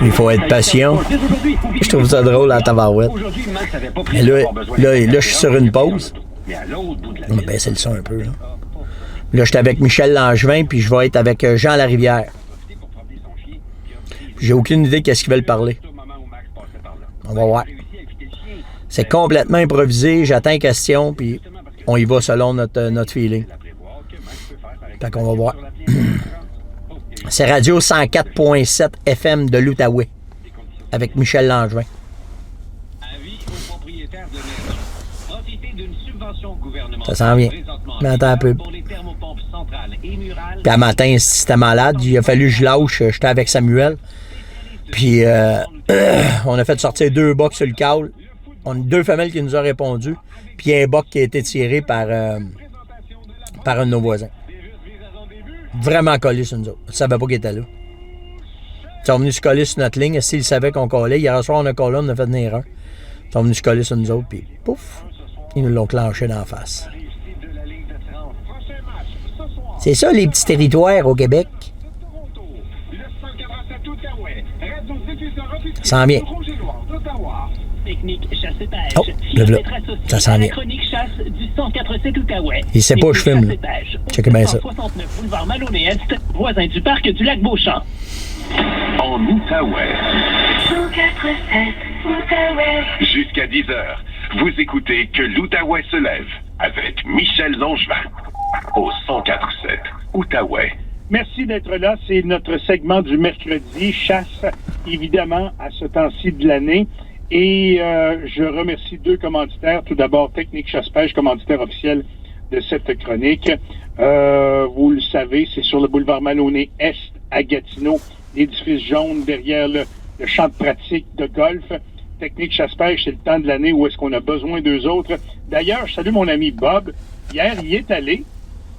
Il faut être patient. Je trouve ça drôle à tabarouette. Mais là, je suis sur une pause. On va baisser le son un peu. Là, je suis avec Michel Langevin, puis je vais être avec Jean Larivière. J'ai aucune idée de qu'est-ce qu'ils veulent parler. On va voir. C'est complètement improvisé. J'attends une question, puis on y va selon notre feeling. Fait qu'on va voir. C'est Radio 104.7 FM de l'Outaouais avec Michel Langevin. Ça s'en vient. Mais attends un peu. Puis à matin, si c'était malade, il a fallu que je lâche. J'étais avec Samuel. Puis on a fait sortir 2 bocs sur le câble. On a 2 femelles qui nous ont répondu. Puis un boc qui a été tiré par un de nos voisins. Vraiment collé sur nous autres. On ne savait pas qu'il était là. Ils sont venus se coller sur notre ligne. S'ils savaient qu'on collait, hier soir, on a collé, on a fait venir un. Ils sont venus se coller sur nous autres, puis pouf, ils nous l'ont clenché d'en face. C'est ça, les petits territoires au Québec. Ça s'en vient. Oh, le voilà. Ça s'en vient. Il sait pas où je filme, là. Checkez bien ça. Boulevard Maloney-Est, voisin du parc du Lac-Beauchamp. En Outaouais. 104.7 Outaouais. Jusqu'à 10h, vous écoutez Que l'Outaouais se lève avec Michel Langevin au 104.7 Outaouais. Merci d'être là. C'est notre segment du mercredi. Chasse, évidemment, à ce temps-ci de l'année. Et je remercie 2 commanditaires. Tout d'abord, Technique Chasse-Pêche, commanditaire officiel de cette chronique. Vous le savez, c'est sur le boulevard Maloney-Est à Gatineau, l'édifice jaune derrière le champ de pratique de golf. Technique Chasse-Pêche, c'est le temps de l'année où est-ce qu'on a besoin d'eux autres. D'ailleurs, je salue mon ami Bob. Hier, il est allé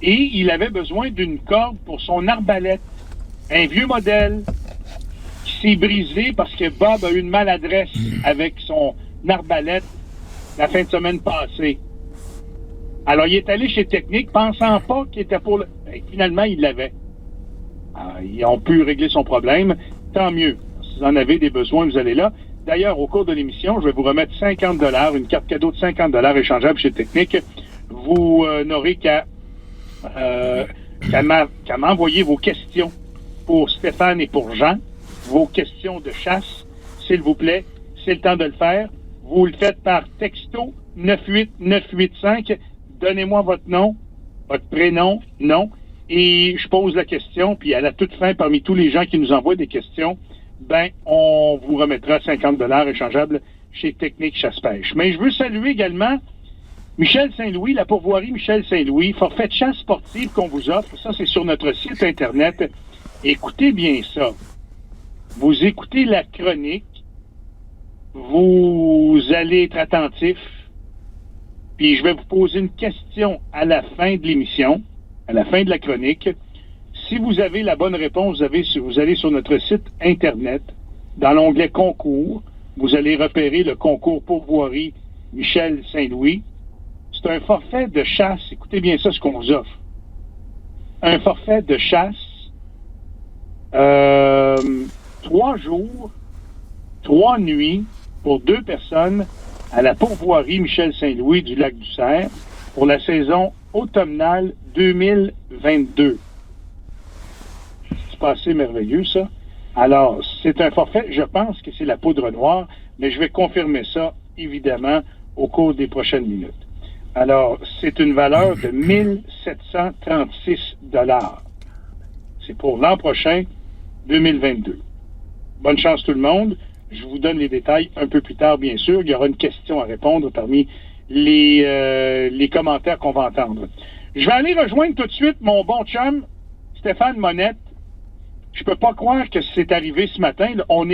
et il avait besoin d'une corde pour son arbalète. Un vieux modèle qui s'est brisé parce que Bob a eu une maladresse avec son arbalète la fin de semaine passée. Alors, il est allé chez Technique, pensant pas qu'il était pour le... Et finalement, il l'avait. Ils ont pu régler son problème. Tant mieux. Si vous en avez des besoins, vous allez là. D'ailleurs, au cours de l'émission, je vais vous remettre 50 $, une carte cadeau de 50 $ échangeable chez Technique. Vous n'aurez qu'à m'envoyer vos questions pour Stéphane et pour Jean. Vos questions de chasse, s'il vous plaît. C'est le temps de le faire. Vous le faites par texto 98985. Donnez-moi votre nom, votre prénom, nom, et je pose la question, puis à la toute fin, parmi tous les gens qui nous envoient des questions, on vous remettra 50 $ échangeables chez Technique Chasse-Pêche. Mais je veux saluer également Michel Saint-Louis, la pourvoirie Michel Saint-Louis, forfait de chasse sportive qu'on vous offre. Ça, c'est sur notre site Internet. Écoutez bien ça. Vous écoutez la chronique, vous allez être attentif, puis je vais vous poser une question à la fin de l'émission, à la fin de la chronique. Si vous avez la bonne réponse, vous allez sur notre site Internet, dans l'onglet Concours, vous allez repérer le concours pourvoirie Michel Saint-Louis. C'est un forfait de chasse. Écoutez bien ça, ce qu'on vous offre. Un forfait de chasse, 3 jours, 3 nuits pour 2 personnes à la pourvoirie Michel Saint-Louis du Lac-du-Cerf pour la saison automnale 2022. C'est pas assez merveilleux, ça? Alors, c'est un forfait. Je pense que c'est la poudre noire, mais je vais confirmer ça, évidemment, au cours des prochaines minutes. Alors, c'est une valeur de 1736 $. C'est pour l'an prochain, 2022. Bonne chance tout le monde. Je vous donne les détails un peu plus tard, bien sûr. Il y aura une question à répondre parmi les commentaires qu'on va entendre. Je vais aller rejoindre tout de suite mon bon chum, Stéphane Monette. Je peux pas croire que c'est arrivé ce matin. Là. On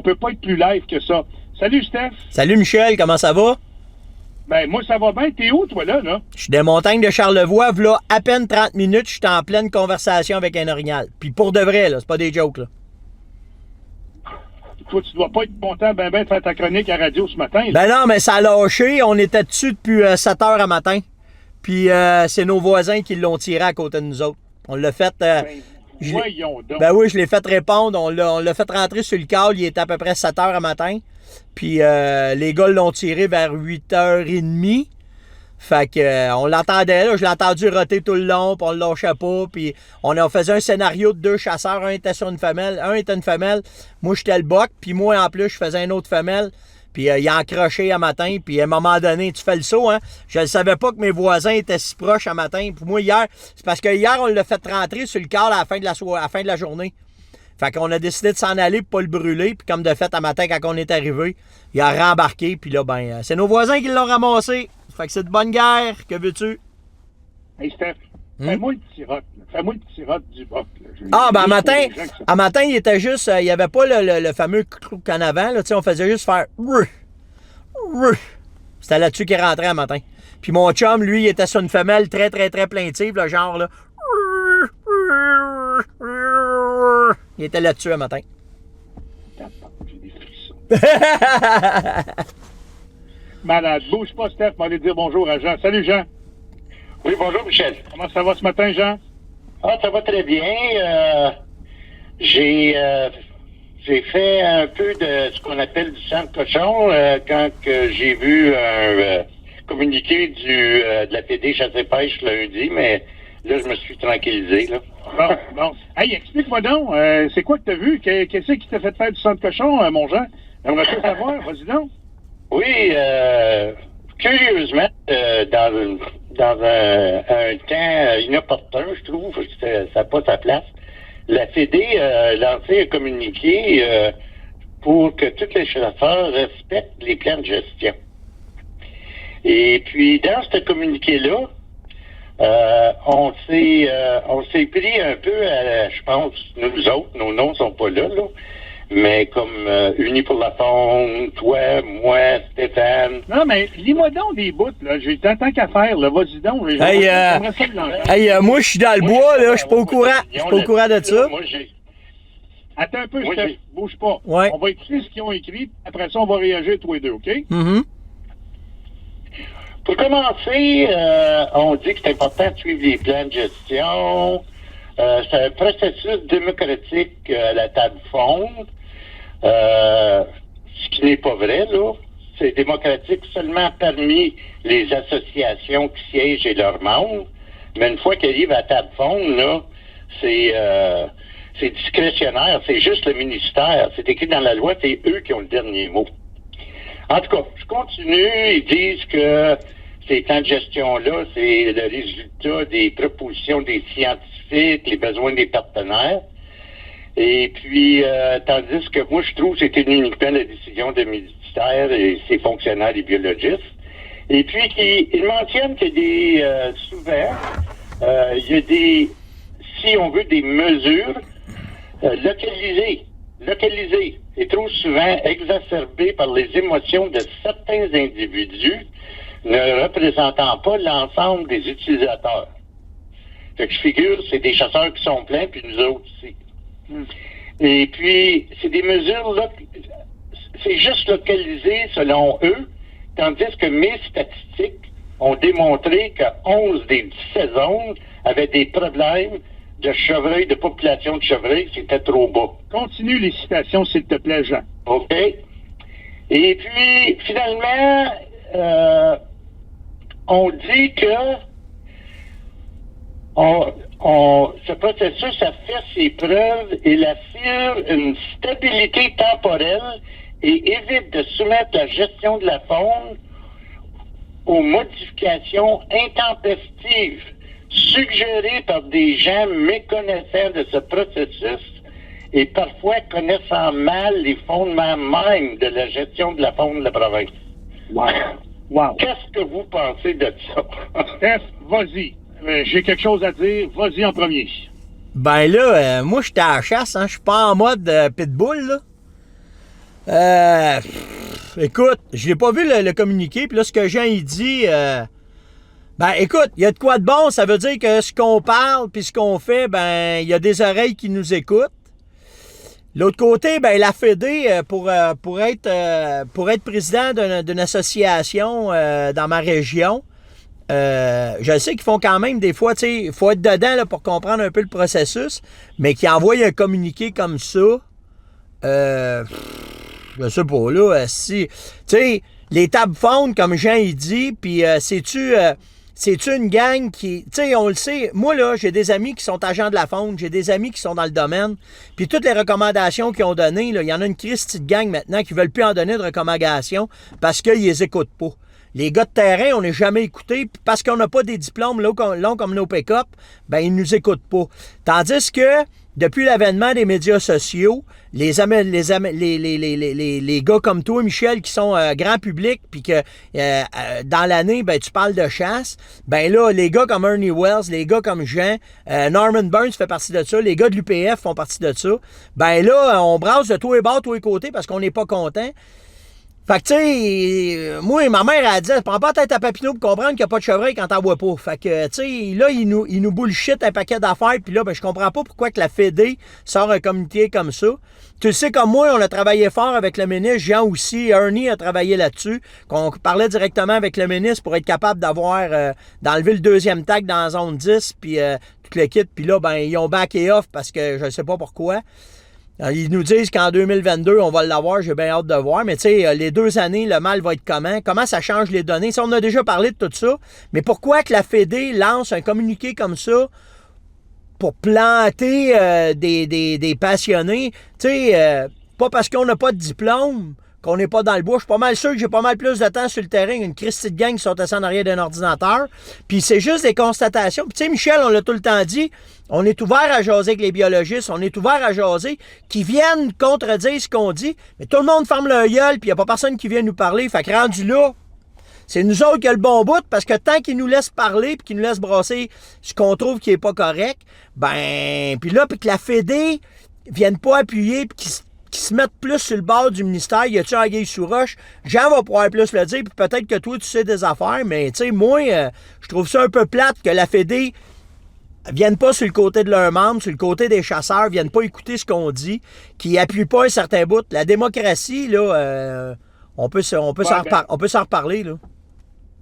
peut pas être plus live que ça. Salut, Steph. Salut, Michel. Comment ça va? Moi, ça va bien. T'es où, toi, là? Je suis des montagnes de Charlevoix. Voilà, à peine 30 minutes, je suis en pleine conversation avec un orignal. Puis pour de vrai, là, c'est pas des jokes, là. Toi, tu dois pas être content de faire ta chronique à radio ce matin. Là. Non, mais ça a lâché. On était dessus depuis 7 heures à matin. Puis c'est nos voisins qui l'ont tiré à côté de nous autres. On l'a fait Voyons donc. Ben oui, je l'ai fait répondre. On l'a fait rentrer sur le câble. Il était à peu près 7 heures à matin. Puis les gars l'ont tiré vers 8h30. Fait que on l'entendait, là. Je l'ai entendu roter tout le long, puis on le lâchait pas. Puis on faisait un scénario de 2 chasseurs. Un était sur une femelle, un était une femelle. Moi, j'étais le boc. Puis moi, en plus, je faisais une autre femelle. Puis il a encroché à matin. Puis à un moment donné, tu fais le saut, hein. Je ne savais pas que mes voisins étaient si proches à matin. Pour moi, hier, c'est parce que hier, on l'a fait rentrer sur le câble à la fin de la journée. Fait qu'on a décidé de s'en aller pour pas le brûler. Puis comme de fait, à matin, quand on est arrivé, il a rembarqué. Puis là, ben, c'est nos voisins qui l'ont ramassé. Fait que c'est de bonne guerre. Que veux-tu? Hey, Steph, fais-moi le petit rock. Fais-moi le petit rock du boc. Ah, ben, à matin, il était juste... il n'y avait pas le fameux clouc en avant. Là, on faisait juste faire... C'était là-dessus qu'il rentrait à matin. Puis mon chum, lui, il était sur une femelle très, très, très plaintive, là, genre, là... Il était là-dessus à matin. J'ai des frissons. Malade. Bouge pas, Steph, m'aller dire bonjour à Jean. Salut, Jean. Oui, bonjour, Michel. Comment ça va ce matin, Jean? Ah, ça va très bien. J'ai fait un peu de ce qu'on appelle du sang de cochon quand j'ai vu un communiqué de la PD Chasse-et-Pêche lundi, mais là, je me suis tranquillisé, là. Bon. Hey, explique-moi donc, c'est quoi que t'as vu? Qu'est-ce qui t'a fait faire du sang de cochon, mon Jean? J'aimerais tout savoir, vas-y donc. Oui, curieusement, dans un temps inopportun, je trouve, ça n'a pas sa place, la Fédé a lancé un communiqué pour que tous les chasseurs respectent les plans de gestion. Et puis, dans ce communiqué-là, on s'est pris un peu je pense, nous autres, nos noms sont pas là, mais comme Unis pour la faune, toi, moi, Stéphane. Non, mais lis-moi donc des bouts, là. J'ai tant qu'à faire, là. Vas-y donc. Moi, je suis dans le bois, là. Je suis pas au courant. Je suis pas au courant de ça. Attends un peu, Steph. Bouge pas. Ouais. On va écouter ce qu'ils ont écrit. Après ça, on va réagir tous les deux, OK? Mm-hmm. Pour commencer, on dit que c'est important de suivre les plans de gestion. C'est un processus démocratique à la table fonde. Ce qui n'est pas vrai, là. C'est démocratique seulement parmi les associations qui siègent et leurs membres. Mais une fois qu'ils arrivent à la table fonde, là, c'est discrétionnaire. C'est juste le ministère. C'est écrit dans la loi, c'est eux qui ont le dernier mot. En tout cas, je continue. Ils disent que ces plans de gestion-là, c'est le résultat des propositions des scientifiques, les besoins des partenaires. Et puis, tandis que moi, je trouve que c'était uniquement la décision des ministères et ses fonctionnaires et biologistes. Et puis, ils mentionnent qu'il y a souvent, il y a si on veut, des mesures localisées, et trop souvent exacerbées par les émotions de certains individus ne représentant pas l'ensemble des utilisateurs. Fait que je figure, c'est des chasseurs qui sont pleins, puis nous autres aussi. Et puis, c'est des mesures, là, c'est juste localisé selon eux, tandis que mes statistiques ont démontré que 11 des 17 zones avaient des problèmes de chevreuil, de population de chevreuil, c'était trop bas. Continue les citations, s'il te plaît, Jean. OK. Et puis, finalement, on dit que ce processus a fait ses preuves et il assure une stabilité temporelle et évite de soumettre la gestion de la faune aux modifications intempestives suggérées par des gens méconnaissants de ce processus et parfois connaissant mal les fondements même de la gestion de la faune de la province. Wow. Qu'est-ce que vous pensez de ça? Steph, vas-y. J'ai quelque chose à dire. Vas-y en premier. Ben là, moi, j'étais à la chasse, hein. Je suis pas en mode pitbull, là. Écoute, je n'ai pas vu le communiqué, puis là, ce que Jean, il dit, ben, écoute, il y a de quoi de bon, ça veut dire que ce qu'on parle, puis ce qu'on fait, ben, il y a des oreilles qui nous écoutent. L'autre côté, ben, la Fédé, pour être président d'une association dans ma région, je sais qu'ils font quand même des fois, tu sais, il faut être dedans là, pour comprendre un peu le processus, mais qu'ils envoient un communiqué comme ça, je sais pas, là, si, tu sais, les tables fondes, comme Jean il dit, puis c'est-tu une gang qui... Tu sais, on le sait, moi, là, j'ai des amis qui sont agents de la fonte, j'ai des amis qui sont dans le domaine, puis toutes les recommandations qu'ils ont données, là, il y en a une Christie de gang maintenant qui veulent plus en donner de recommandations parce qu'ils les écoutent pas. Les gars de terrain, on n'est jamais écoutés, puis parce qu'on n'a pas des diplômes longs comme nos pick-up, ben ils nous écoutent pas. Tandis que, depuis l'avènement des médias sociaux, les gars comme toi, Michel, qui sont grand public, puis que dans l'année, ben tu parles de chasse, ben là, les gars comme Ernie Wells, les gars comme Jean, Norman Burns fait partie de ça, les gars de l'UPF font partie de ça, ben là, on brasse de tous les bords, tous les côtés, parce qu'on n'est pas content. Fait que, tu sais, moi, ma mère, elle dit, prends pas la tête à Papineau pour comprendre qu'il n'y a pas de chevreuil quand t'en vois pas. Fait que, tu sais, là, il nous bullshit un paquet d'affaires, puis là, ben, je comprends pas pourquoi que la Fédé sort un communiqué comme ça. Tu le sais, comme moi, on a travaillé fort avec le ministre, Jean aussi, Ernie a travaillé là-dessus, qu'on parlait directement avec le ministre pour être capable d'avoir, d'enlever le deuxième tag dans la zone 10, puis tout le kit, puis là, ben, ils ont backé off parce que je sais pas pourquoi. Ils nous disent qu'en 2022, on va l'avoir, j'ai bien hâte de voir. Mais tu sais, les 2 années, le mal va être comment? Comment ça change les données? Ça, on a déjà parlé de tout ça. Mais pourquoi que la Fédé lance un communiqué comme ça pour planter des passionnés? Tu sais, pas parce qu'on n'a pas de diplôme qu'on n'est pas dans le bois. Je suis pas mal sûr que j'ai pas mal plus de temps sur le terrain. Une Christie de gang qui sont assis en arrière d'un ordinateur. Puis c'est juste des constatations. Puis tu sais, Michel, on l'a tout le temps dit, on est ouvert à jaser avec les biologistes, on est ouvert à jaser, qui viennent contredire ce qu'on dit, mais tout le monde ferme leur gueule, puis il n'y a pas personne qui vient nous parler. Fait que rendu là, c'est nous autres qui a le bon bout, parce que tant qu'ils nous laissent parler, puis qu'ils nous laissent brasser ce qu'on trouve qui n'est pas correct, ben, puis là, puis que la Fédé vienne pas appuyer, puis qui se mettent plus sur le bord du ministère, y a-tu anguille sous roche? Jean va pouvoir plus le dire, puis peut-être que toi, tu sais des affaires, mais tu sais, moi, je trouve ça un peu plate que la Fédé viennent pas sur le côté de leurs membres, sur le côté des chasseurs, viennent pas écouter ce qu'on dit, qui appuient pas un certain bout. La démocratie, là, on peut s'en reparler, là.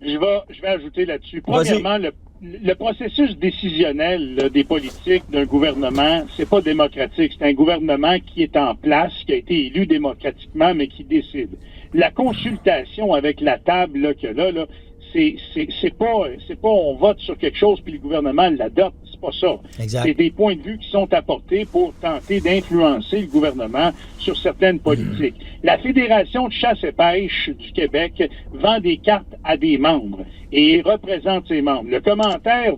Je vais ajouter là-dessus. Premièrement, le processus décisionnel là, des politiques d'un gouvernement, c'est pas démocratique. C'est un gouvernement qui est en place, qui a été élu démocratiquement, mais qui décide. La consultation avec la table là, qu'il y a là, c'est pas on vote sur quelque chose puis le gouvernement l'adopte, c'est pas ça. Exact. C'est des points de vue qui sont apportés pour tenter d'influencer le gouvernement sur certaines politiques. La Fédération de chasse et pêche du Québec vend des cartes à des membres et représente ses membres. Le commentaire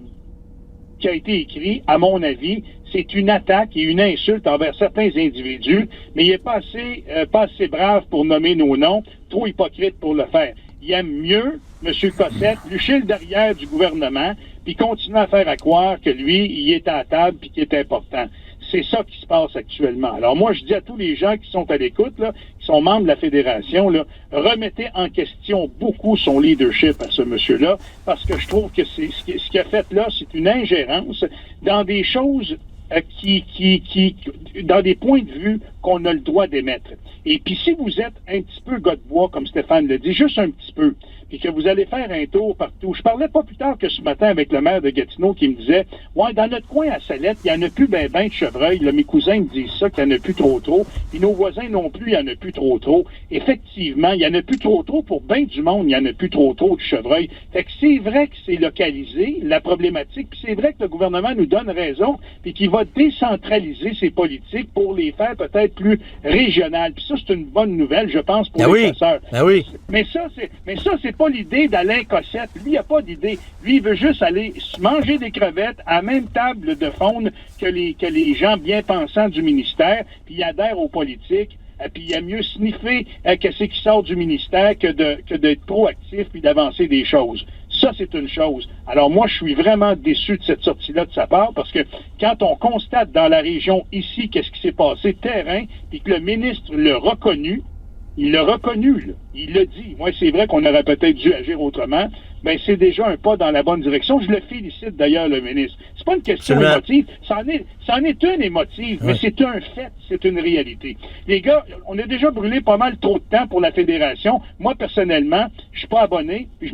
qui a été écrit, à mon avis, c'est une attaque et une insulte envers certains individus, mais il n'est pas assez brave pour nommer nos noms, trop hypocrite pour le faire. Il aime mieux, M. Cossette, lucher le derrière du gouvernement, puis continuer à faire à croire que lui, il est à la table puis qu'il est important. C'est ça qui se passe actuellement. Alors moi, je dis à tous les gens qui sont à l'écoute, là, qui sont membres de la Fédération, là, remettez en question beaucoup son leadership à ce monsieur-là, parce que je trouve que ce qu'il a fait là, c'est une ingérence dans des choses dans des points de vue qu'on a le droit d'émettre. Et puis si vous êtes un petit peu gars de bois, comme Stéphane le dit, juste un petit peu, puis que vous allez faire un tour partout. Je parlais pas plus tard que ce matin avec le maire de Gatineau qui me disait, ouais, dans notre coin à Salette, il y en a plus ben de chevreuils. Là, mes cousins me disent ça, qu'il y en a plus trop. Puis nos voisins non plus, il y en a plus trop. Effectivement, il y en a plus trop pour ben du monde, il y en a plus trop de chevreuils. Fait que c'est vrai que c'est localisé, la problématique, puis c'est vrai que le gouvernement nous donne raison, puis qu'il va décentraliser ses politiques pour les faire peut-être plus régionales. Puis ça, c'est une bonne nouvelle, je pense, pour les chasseurs. Oui. Mais ça, c'est pas l'idée d'Alain Cossette. Lui, il n'a pas d'idée. Lui, il veut juste aller manger des crevettes à la même table de faune que les gens bien pensants du ministère, puis il adhère aux politiques, puis il a mieux sniffer qu'est-ce qui sort du ministère que d'être proactif puis d'avancer des choses. Ça, c'est une chose. Alors moi, je suis vraiment déçu de cette sortie-là de sa part, parce que quand on constate dans la région ici qu'est-ce qui s'est passé terrain, puis que le ministre l'a reconnu, Il l'a reconnu, là. Il l'a dit. Moi, c'est vrai qu'on aurait peut-être dû agir autrement, mais c'est déjà un pas dans la bonne direction. Je le félicite d'ailleurs, le ministre. C'est pas une question émotive. C'en est une émotive, mais c'est un fait, c'est une réalité. Les gars, on a déjà brûlé pas mal trop de temps pour la fédération. Moi, personnellement, je suis pas abonné, puis je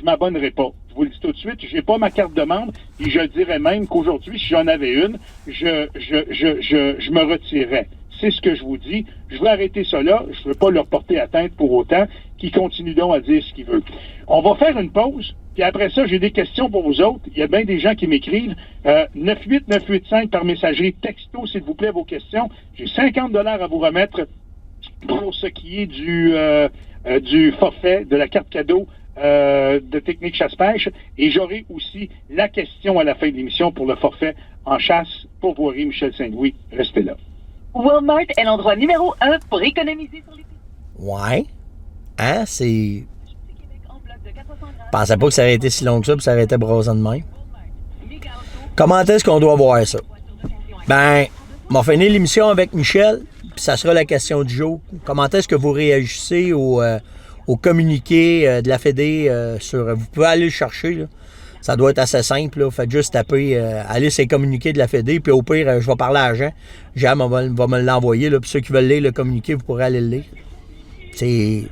m'abonnerai pas. Je vous le dis tout de suite, j'ai pas ma carte de membre, et je dirais même qu'aujourd'hui, si j'en avais une, je me retirerais. C'est ce que je vous dis. Je veux arrêter ça là. Je ne veux pas leur porter atteinte pour autant qu'ils continuent donc à dire ce qu'ils veulent. On va faire une pause, puis après ça, j'ai des questions pour vous autres. Il y a bien des gens qui m'écrivent. 98985 par messagerie texto, s'il vous plaît, vos questions. J'ai 50 $ à vous remettre pour ce qui est du forfait, de la carte cadeau de Technique Chasse-Pêche. Et j'aurai aussi la question à la fin de l'émission pour le forfait en chasse pour Voirie Michel Saint-Louis. Restez là. Walmart est l'endroit numéro 1 pour économiser sur les... Ouais. Hein, c'est... Je pensais pas que ça aurait été si long que ça, puis ça aurait été brassant de même. Comment est-ce qu'on doit voir ça? Ben, on va finir l'émission avec Michel, puis ça sera la question du jour. Comment est-ce que vous réagissez au communiqué de la Fédé sur... Vous pouvez aller le chercher, là. Ça doit être assez simple, là. Faites juste taper, aller sur les communiqués de la Fédé, puis au pire, je vais parler à Jean. Jean va me l'envoyer, là. Puis ceux qui veulent lire le communiqué, vous pourrez aller le lire. C'est